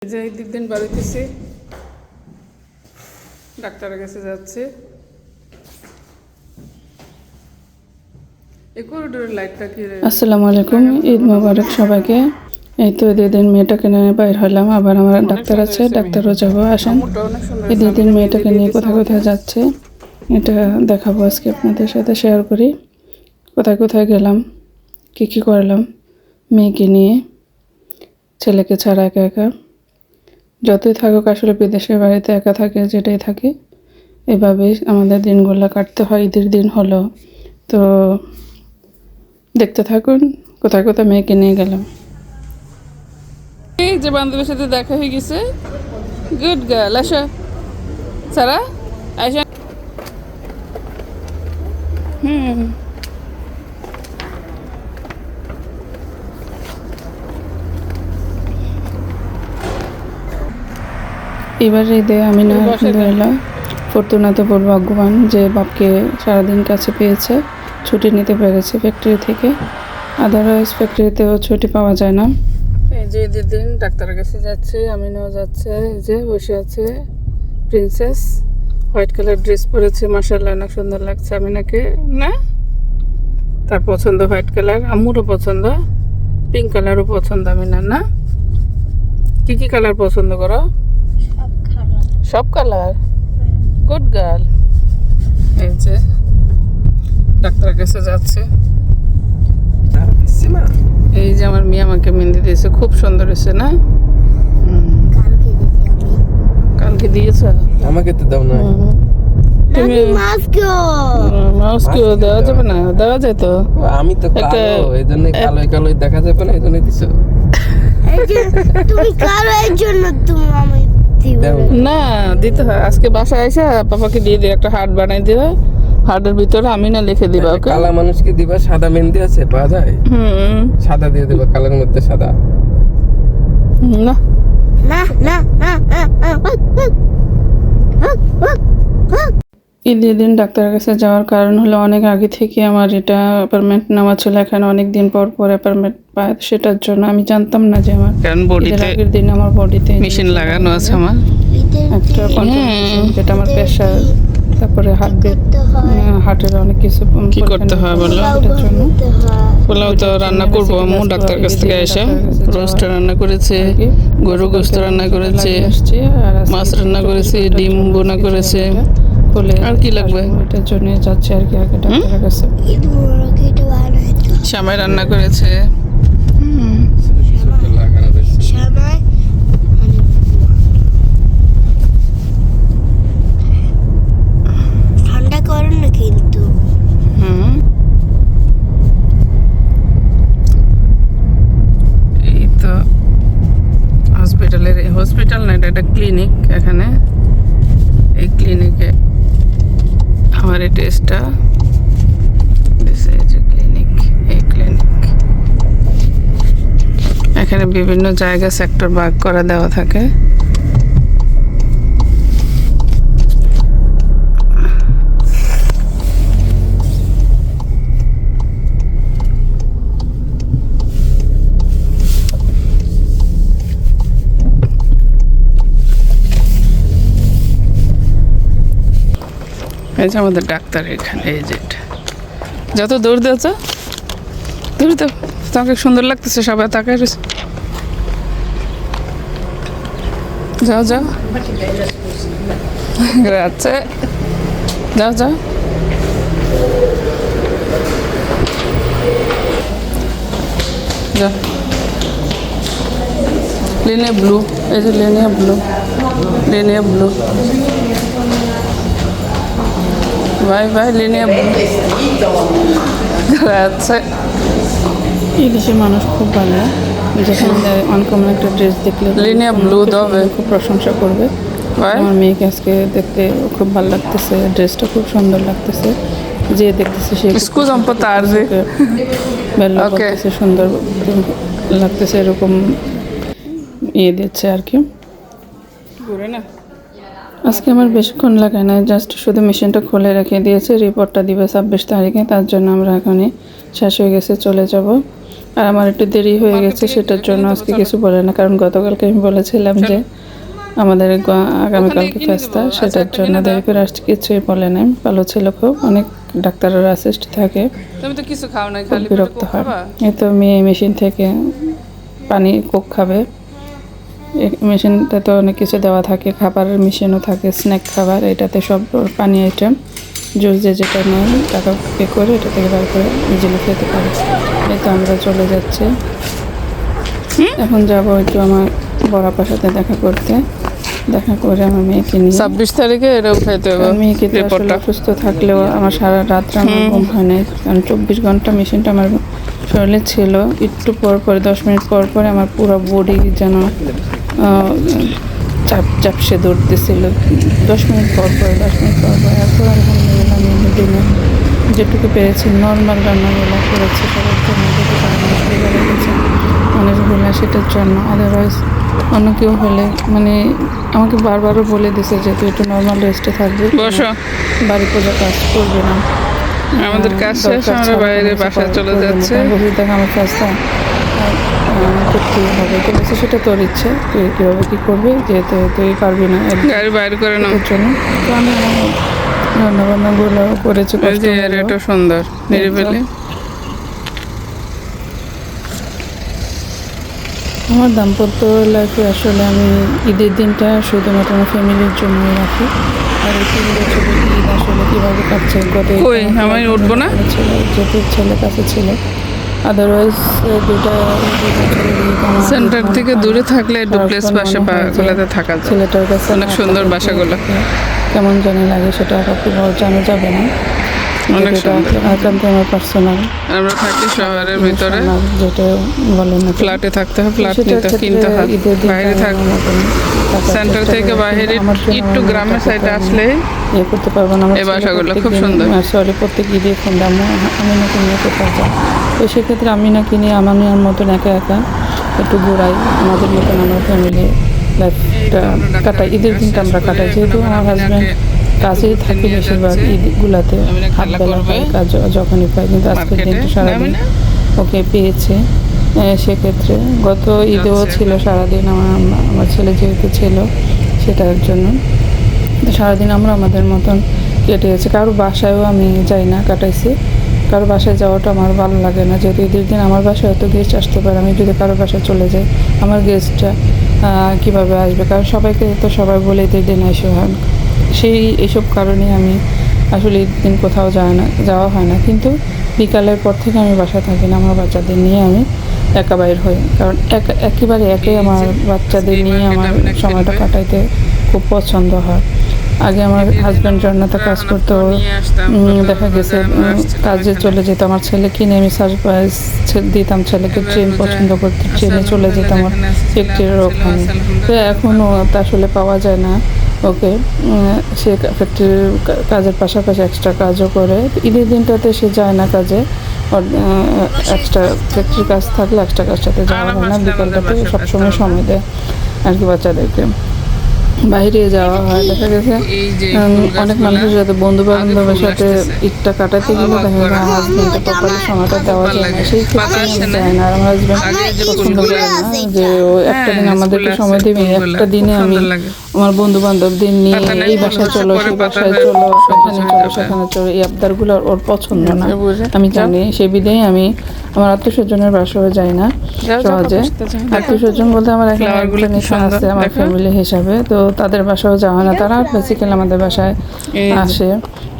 যে এই দিন বাড়িতেছি, ডাক্তারের কাছে যাচ্ছে। এই করিডোরের লাইটটা কি? আসসালামু আলাইকুম, ঈদ মোবারক সবাইকে। এই তো দিন মেয়েটাকে নিয়ে বাইর হলাম, আবার আমার ডাক্তার আছে, ডাক্তারও যাবো। আসেন, এই দিন মেয়েটাকে নিয়ে কোথায় কোথায় যাচ্ছে এটা দেখাবো আজকে আপনাদের সাথে শেয়ার করি। কোথায় কোথায় গেলাম, কী কী করলাম মেয়েকে নিয়ে, ছেলেকে ছাড়া একা একা। যতই থাকুক আসলে বিদেশের বাড়িতে একা থাকে, যেটাই থাকে এভাবেই আমাদের দিনগুলো কাটতে হয়। ঈদের দিন হলো তো দেখতে থাকুন কোথায় কোথায় মেয়েকে নিয়ে গেলাম। এই যে বান্ধবীর সাথে দেখা হয়ে গেছে। গুড গার্ল, আসো সারা, আসো। এবার ঈদে আমি না আলহামদুলিল্লাহ ফরতুনাতে বলবো ভাগ্যবান যে বাপকে সারাদিন কাছে পেয়েছে, ছুটি নিতে পেরেছে ফ্যাক্টরি থেকে। আদারওয়াইজ ফ্যাক্টরিতেও ছুটি পাওয়া যায় না। এই যে ঈদের দিন ডাক্তারের কাছে যাচ্ছে, আমিনাও যাচ্ছে। এই যে বসে আছে প্রিন্সেস, হোয়াইট কালার ড্রেস পরেছে, মাশাআল্লাহ অনেক সুন্দর লাগছে আমিনাকে না? তার পছন্দ হোয়াইট কালার, আম্মুরও পছন্দ, পিঙ্ক কালারও পছন্দ আমিনার না? কি কি কালার পছন্দ করো? সব কালার। Good girl. এই যে ডাক্তারের কাছে যাচ্ছে। এই যে আমার মেয়ে আমাকে মেহেন্দি দিয়েছে, খুব সুন্দর হয়েছে না? কালকে দিয়েছ? আমাকে তো দাও না। তুমি মাউসকেও দেওয়া যাবে না? দেওয়া যায় তো। আমি তো কালো, এই জন্য কালোই কালোই দেখা যাবে না, এই জন্য দিছো। তুমি কালো এর জন্য তুমি আমি দিব না, দিতে হয়। আজকে বাসায় এসে পাপাকে দিয়ে দিয়ে একটা হার্ট বানাই দিও, হার্টের ভিতরে আমি না লিখে দিবা। ওকে, কালা মানুষকে দিবা, সাদা মেহেন্দি আছে পাওয়া যায়, সাদা দিয়ে দিবা, কালার মধ্যে সাদা। না না না না ঈদের দিন ডাক্তারের কাছে যাওয়ার কারণ হলো অনেক আগে থেকে আমার এটা অ্যাপার্টমেন্ট নেওয়া ছিল, এখানে অনেক দিন পর পর অ্যাপার্টমেন্ট পায়, সেটার জন্য আমি জানতাম না যে আমার কারণ বডিতে আগের দিন আমার বডিতে মেশিন লাগানো আছে আমার, একটা কন্ট্রোল যেটা আমার প্রেশার, তারপরে হার্টের অনেক কিছু কি করতে হয় বলো? এটার জন্য পোলাও তো রান্না করবো আম্মু ডাক্তার কাছ থেকে এসে। রোস্ট রান্না করেছে, গরু গোস্ত রান্না করেছে, মাছ রান্না করেছে, ডিম বোনা করেছে, আর কি লাগবে? এটার জন্য যাচ্ছে আর কি আগে ডাক্তারের কাছে। শ্যামাই রান্না করেছে। ঠান্ডা করেন না কিন্তু এই তো হসপিটাল না, এটা একটা ক্লিনিক। এখানে এই ক্লিনিকে আমার এই টেস্টটা ক্লিনিক। এই ক্লিনিক এখানে বিভিন্ন জায়গা সেক্টর ভাগ করা দেওয়া থাকে। এই যে আমাদের ডাক্তার এখানে, এই যে যত দৌড় দিয়েছ দৌড় দাও, তোমাকে সুন্দর লাগতেছে, সবাই তাকায় রয়েছে। যাও যাও, আচ্ছা যাও যাও। যাও, লিনিয়া ব্লু, এই যে লিনিয়া ব্লু, লিনিয়া ব্লু, ভাই ভাই লিনিয়া ব্লু। আচ্ছা, এই দেশের মানুষ খুব ভালো, যেখানে আনকমন একটা ড্রেস দেখলে লিনিয়া ব্লু দেবে, খুব প্রশংসা করবে। আমার মেয়েকে আজকে দেখতে খুব ভালো লাগতেছে, ড্রেসটা খুব সুন্দর লাগতেছে, যে দেখতেছে সে Scusa un po' tardi. Okay. সুন্দর লাগতেছে, এরকম দিচ্ছে আর কি। ঘুরে না, আজকে আমার বেশিক্ষণ লাগে না, জাস্ট শুধু মেশিনটা খুলে রেখে দিয়েছে। রিপোর্টটা দিবে 26 তারিখে, তার জন্য আমরা এখানে শেষ হয়ে গেছে, চলে যাব। আর আমার একটু দেরি হয়ে গেছে, সেটার জন্য আজকে কিছু বলে না, কারণ গতকালকে আমি বলেছিলাম যে আমাদের আগামীকালকে ফেস্তা, সেটার জন্য দেরি করে আসছে, কিছুই বলে নাই। ভালো ছিল খুব, অনেক ডাক্তারের অ্যাসিস্ট থাকে, তুমি তো কিছু খাও নাই, খুব খালি বিরক্ত হয়। এই তো মেয়ে মেশিন থেকে পানি কোক খাবে, মেশিনটা তো অনেক কিছু দেওয়া থাকে, খাবারের মেশিনও থাকে, স্ন্যাক খাবার, এটাতে সব পানি আইটেম জুস যে যেটা নেয় টাকা পে করে এটা থেকে বার করে ইজিলি খেতে পারে। এই তো আমরা চলে যাচ্ছি, এখন যাব একটু আমার বড় আপার সাথে দেখা করতে, দেখা করে আমার মেয়েকে নিয়ে 26 তারিখে এটা উঠাইতে হবে মেয়েকে তো আসলে অসুস্থ থাকলেও আমার সারা রাত্রে আমার ঘুম হয় নাই, কারণ 24 ঘন্টা মেশিনটা আমার শরীরে ছিল। একটু পর পরে 10 মিনিট পর পরে আমার পুরো বডি যেন চাপসে ধরতেছিল, 10 মিনিট পর পরে এরপর আলহামদুলিল্লাহ আমি দিনে যেটুকু পেরেছি নর্মাল রান্নাগুলো করেছি সবার জন্য, মানুষগুলো সেটার জন্য। আদারওয়াইজ অন্য কেউ হলে মানে আমাকে বারবারও বলে দিছে যে তুই একটু নর্মাল রেস্টে থাকবি, বসো, বাড়ি পূজা কাজ করবে না, আমাদের কাজ শেষ, আমরা বাইরে বাসায় চলে যাচ্ছে। বসে থাকা আমার কাজটা করতেই হবে, ঠিক আছে, সেটা তোর ইচ্ছে, তুই কীভাবে কী করবি, যেহেতু তুই পারবি না গাড়ি বাইরে করে নাও, এর জন্য। তো আমি আমার রান্নাবান্নাগুলো করেছি, এই যে এটা সুন্দর নিরিবিলি। আমার দাম্পত্য লাইফে আসলে আমি ঈদের দিনটা শুধুমাত্র আমার ফ্যামিলির জন্যই রাখি, আর এই 3 বছরের ঈদ আসলে কীভাবে কাটছে কই আমি উঠবো না, যেহেতু ছেলে কাছে ছিল, আদারওয়াইজ দুটা সেন্টার থেকে দূরে থাকলে ডুপ্লেক্স বাসাগুলোতে থাকা যায়, ছেলেটার কাছে অনেক সুন্দর বাসাগুলো, কেমন জানি লাগে সেটা খুব জানা যাবে না, অনেক সুন্দর। একান্ত আমার পার্সোনাল, আমরা থাকি শহরের ভিতরে, যেটা বলেন না ফ্ল্যাটে থাকতে হয়, ফ্ল্যাট কিনতে হয়, বাইরে থাকতে সেন্টার থেকে বাইরে একটু গ্রামের সাইডে আসলে ইয়ে করতে পারবো না। এই বাসাগুলো খুব সুন্দর। সরি, প্রত্যেক ঈদে ফোন আমি না কিনে কোথাও যাই, তো সেক্ষেত্রে আমি না কিনে আমার মতন একা একা একটু ঘোরাই, আমাদের মতন আমার ফ্যামিলি লাইফটা কাটাই, ঈদের দিনটা আমরা কাটাই, যেহেতু আমার হাজব্যান্ড কাজেই থাকে বেশিরভাগ ঈদগুলাতে, হাত বেলা পায় কাজ যখনই পাই, কিন্তু আজকের দিনটা সারাদিন ওকে পেয়েছে। সেক্ষেত্রে গত ঈদেও ছিল সারাদিন, আমার ছেলে যেহেতু ছিল সেটার জন্য সারাদিন আমরা আমাদের মতন কেটেছে। কারো বাসায়ও আমি যাই না, কাটাইছি, কারো বাসায় যাওয়াটা আমার ভালো লাগে না, যেহেতু ঈদের দিন আমার বাসায় হয়তো গেস্ট আসতে পারে, আমি যদি কারো বাসায় চলে যাই আমার গেস্টটা কীভাবে আসবে, কারণ সবাইকে তো সবাই বলে ঈদের দিন এসে হয়, এইসব কারণে আমি আসলে ঈদের দিন কোথাও যাওয়া হয় না। কিন্তু বিকালের পর থেকে আমি বাসায় থাকি না, আমার বাচ্চাদের নিয়ে আমি একা বাইর হই, কারণ একেবারে একাই আমার বাচ্চাদের নিয়ে আমার সময়টা কাটাইতে খুব পছন্দ হয়। আগে আমার হাজব্যান্ড জন্নাতে কাজ করতো, দেখা গেছে কাজে চলে যেত, আমার ছেলে কিনে আমি সারপ্রাইজ দিতাম, ছেলেকে ট্রেন পছন্দ করতে ট্রেনে চলে যেতাম আমার ফ্যাক্টরির ওখানে, তো এখনও তা আসলে পাওয়া যায় না ওকে, সে ফ্যাক্টরির কাজের পাশাপাশি এক্সট্রা কাজও করে, ঈদের দিনটাতে সে যায় না কাজে, এক্সট্রা ফ্যাক্টরির কাজ থাকলে এক্সট্রা কাজটাতে যাওয়া হয় না, বিকালটাতে সবসময় সময় দেয় আর কি বাচ্চাদেরকে। বাইরে যাওয়া হয়, দেখা গেছে অনেক মানুষের সাথে বন্ধু বান্ধবের সাথে ঈদটা কাটাতে গেলে দেখা যায় হাজব্যান্ডটা প্রপারলি সময়টা দেওয়া যায় না, সেই ক্ষেত্রে আমি যাই না। আর আমার হাজব্যান্ড পছন্দ করে না যে ও একটা দিন আমাদেরকে সময় দেবে, একটা দিনে আমি আমার বন্ধু বান্ধবদের নিয়ে এই বাসায় চলো, সেই বাসায় চলো, সেখানে চলো, এই আবদারগুলো ওর পছন্দ না, আমি জানি, সেই বিধেই আমি আমার আত্মীয়স্বজনের বাসায় যাই না সহজে। আত্মীয়স্বজন বলতে আমার একটা আছে আমার ফ্যামিলি হিসাবে, তো তাদের বাসাও যাওয়া না, তারা বেসিক্যালি আমাদের বাসায়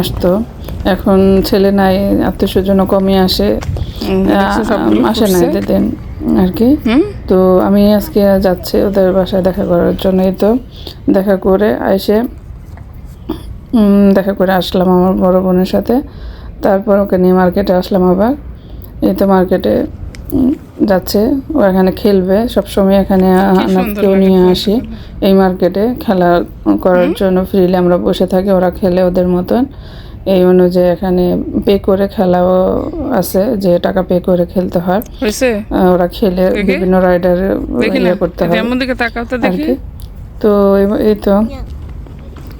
আসতো, এখন ছেলে নাই, আত্মীয়স্বজনও কমে আসে না এদের দিন আর কি। তো আমি আজকে যাচ্ছি ওদের বাসায় দেখা করার জন্য, এই তো দেখা করে আসলাম আমার বড় বোনের সাথে, তারপর ওকে নিয়ে মার্কেটে আসলাম আবার। এই তো মার্কেটে যাচ্ছে, ও এখানে খেলবে, সবসময় এখানে কেউ নিয়ে আসি এই মার্কেটে খেলা করার জন্য, ফ্রিলি আমরা বসে থাকি, ওরা খেলে ওদের মতন, এই অনুযায়ী এখানে পে করে খেলাও আছে, যে টাকা পে করে খেলতে হয়, ওরা খেলে বিভিন্ন রাইডার করতে হয় আর কি। তো এই তো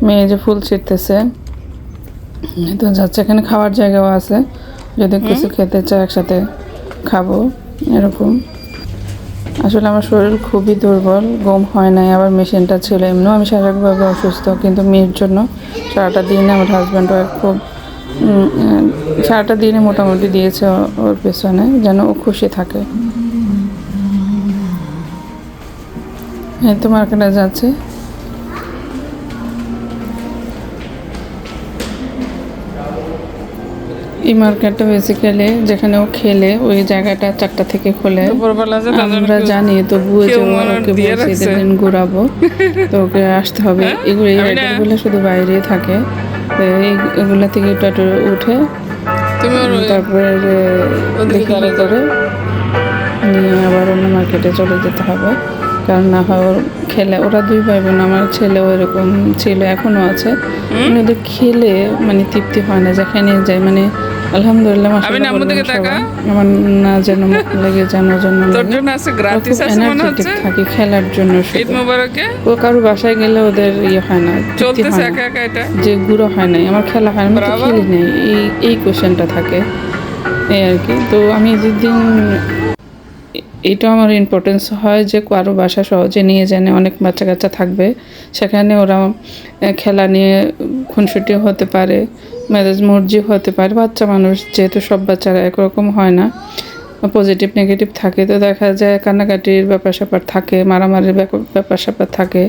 মেয়ে যে ফুল ছিঁড়তেছে, তো যাচ্ছে, এখানে খাওয়ার জায়গাও আছে, যদি কিছু খেতে চায় একসাথে খাবো, এরকম। আসলে আমার শরীর খুবই দুর্বল, ঘুম হয় নাই, আবার মেশিনটা ছিল, এমনিও আমি শারীরিকভাবে অসুস্থ, কিন্তু মেয়ের জন্য সারাটা দিন আমার হাজব্যান্ড খুব সারাটা দিনে মোটামুটি দিয়েছে ওর পেছনে, যেন ও খুশি থাকে। এই তো মার্কেটে যাচ্ছে। এই মার্কেটটা বেসিক্যালি যেখানে ও খেলে, ওই জায়গাটা 4টা থেকে খোলে। আমরা জানি, তবুও যে ওকে বলছি দিন ঘুরাবো, তো ওকে আসতে হবে। এগুলো এই রাইডারগুলো শুধু বাইরেই থাকে, তো এগুলা থেকে একটু উঠে তারপরে বিক্রি করে নিয়ে আবার অন্য মার্কেটে চলে যেতে হবে। কারণ না হয় ওর খেলে, ওরা 2 ভাই বোন, আমার ছেলেও এরকম ছিল, এখনও আছে, মানে ওদের খেলে মানে তৃপ্তি হয় না, যেখানে যায় মানে আলহামদুলিল্লাহ মাশাআল্লাহ আমার না যেন মুখ লেগে যেন এনার্জেটিক থাকে খেলার জন্য। ও কারো বাসায় গেলে ওদের ইয়ে হয় না, যে গুঁড়ো হয় নাই, আমার খেলা হয় না, আমি তো খেলি নেই, এই কোয়েশ্চেনটা থাকে এই আর কি। তো আমি যেদিন এটা আমার ইম্পর্টেন্স হয় যে কারো বাসা সহজে নিয়ে জানে, অনেক বাচ্চা কাচ্চা থাকবে, সেখানে ওরা খেলা নিয়ে খুনসুটি হতে পারে, মেজাজ মর্জি হতে পারে। বাচ্চা মানুষ যেহেতু, সব বাচ্চারা একরকম হয় না, পজিটিভ নেগেটিভ থাকে, তো দেখা যায় কান্নাকাটির ব্যাপার স্যাপার থাকে, মারামারির ব্যাপার স্যাপার থাকে,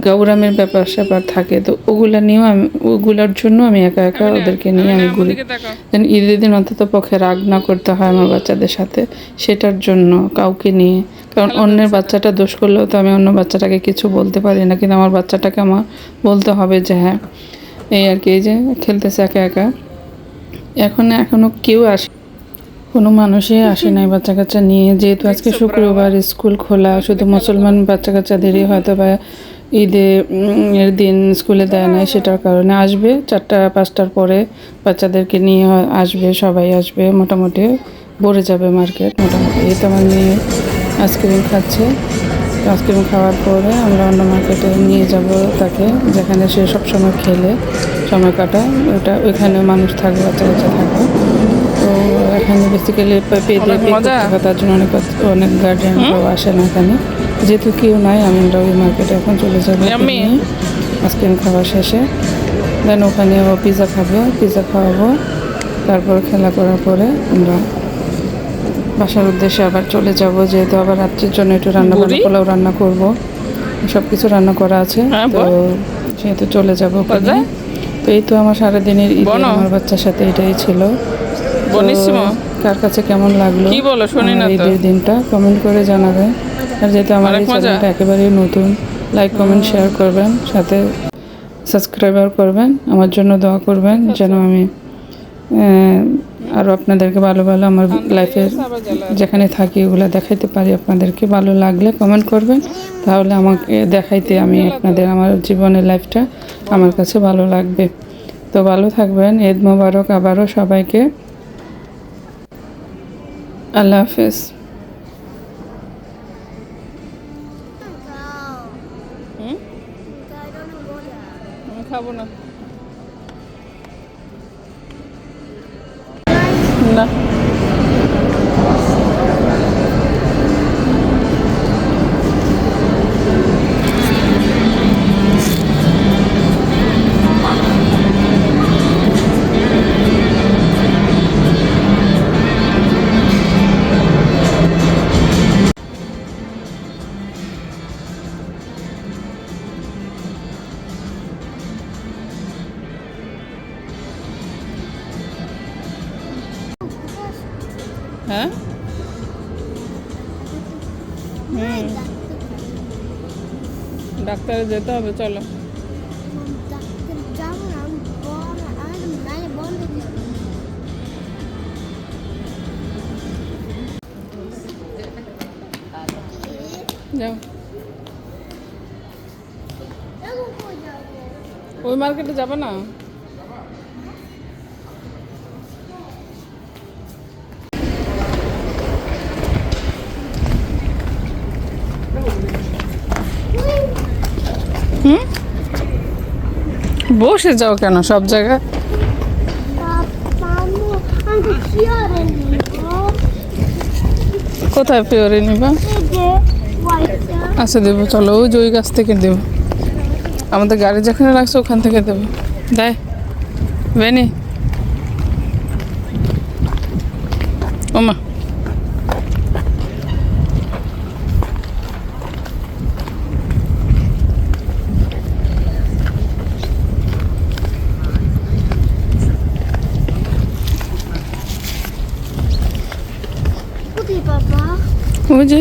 গৌরামের ব্যাপার স্যাপার থাকে। তো ওগুলার জন্য আমি একা একা ওদেরকে নিয়ে আমি ঘুরি, যেন ঈদের দিন অন্তত পক্ষে রাগ না করতে হয় আমার বাচ্চাদের সাথে, সেটার জন্য কাউকে নিয়ে। কারণ অন্যের বাচ্চাটা দোষ করলেও তো আমি অন্য বাচ্চাটাকে কিছু বলতে পারি না, কিন্তু আমার বাচ্চাটাকে আমার বলতে হবে যে হ্যাঁ, এই আর কি। এই যে খেলতেছে একা একা, এখনও কেউ আসে, কোনো মানুষই আসে নাই বাচ্চা কাচ্চা নিয়ে, যেহেতু আজকে শুক্রবার, স্কুল খোলা, শুধু মুসলমান বাচ্চা কাচ্চাদেরই হয়তো বা এর দিন স্কুলে দেয় না, সেটার কারণে আসবে 4টা-5টার পরে বাচ্চাদেরকে নিয়ে আসবে, সবাই আসবে, মোটামুটি ভরে যাবে মার্কেট মোটামুটি। এই তো আমার মেয়ে আইসক্রিম খাচ্ছে, আইসক্রিম খাওয়ার পরে আমরা অন্য মার্কেটে নিয়ে যাব তাকে, যেখানে সে সবসময় খেলে সময় কাটায়, ওইখানে মানুষ থাকবে, বাচ্চা কাচ্চা থাকবে। তো এখানে বেসিক্যালি তার জন্য অনেক গার্জিয়ানরাও আসে না এখানে, যেহেতু কেউ নাই, আমরা ওই মার্কেটে এখন চলে যাবো আইসক্রিম খাওয়া শেষে। দেন ওখানে ও পিৎজা খাবে, পিৎজা খাওয়াবো, তারপর খেলা করার পরে আমরা বাসার উদ্দেশ্যে আবার চলে যাব, যেহেতু আবার রাত্রির জন্য একটু পোলাও রান্না করব, সব কিছু রান্না করা আছে, তো যেহেতু চলে যাব। তো এই তো আমার সারাদিনের ঈদ আমার বাচ্চার সাথে এটাই ছিল। কার কাছে কেমন লাগলো ঈদের দিনটা কমেন্ট করে জানাবেন। আর যেহেতু আমার এই চ্যানেলটা একেবারেই নতুন, লাইক কমেন্ট শেয়ার করবেন, সাথে সাবস্ক্রাইবার করবেন, আমার জন্য দোয়া করবেন যেন আমি আরও আপনাদেরকে ভালো ভালো আমার লাইফের যেখানে থাকি ওগুলো দেখাইতে পারি আপনাদেরকে। ভালো লাগলে কমেন্ট করবেন, তাহলে আমাকে দেখাইতে আমি আপনাদের আমার জীবনের লাইফটা আমার কাছে ভালো লাগবে। তো ভালো থাকবেন, ঈদ মোবারক আবারও সবাইকে, আল্লাহ হাফেজ। খাবো না না হ্যাঁ ডাক্তারে যেতে হবে, চলো। যাও, ওই মার্কেটে যাবে না? বসে যাও কেন সব জায়গায়? কোথায় ফিওরে নিবা? আচ্ছা দেবো, চলো ওই যে ওই গাছ থেকে দেবো। আমাদের গাড়ি যেখানে রাখছে ওখান থেকে দেবো। দেয় বেনি ওমা। কোথায় বাবা? ওই যে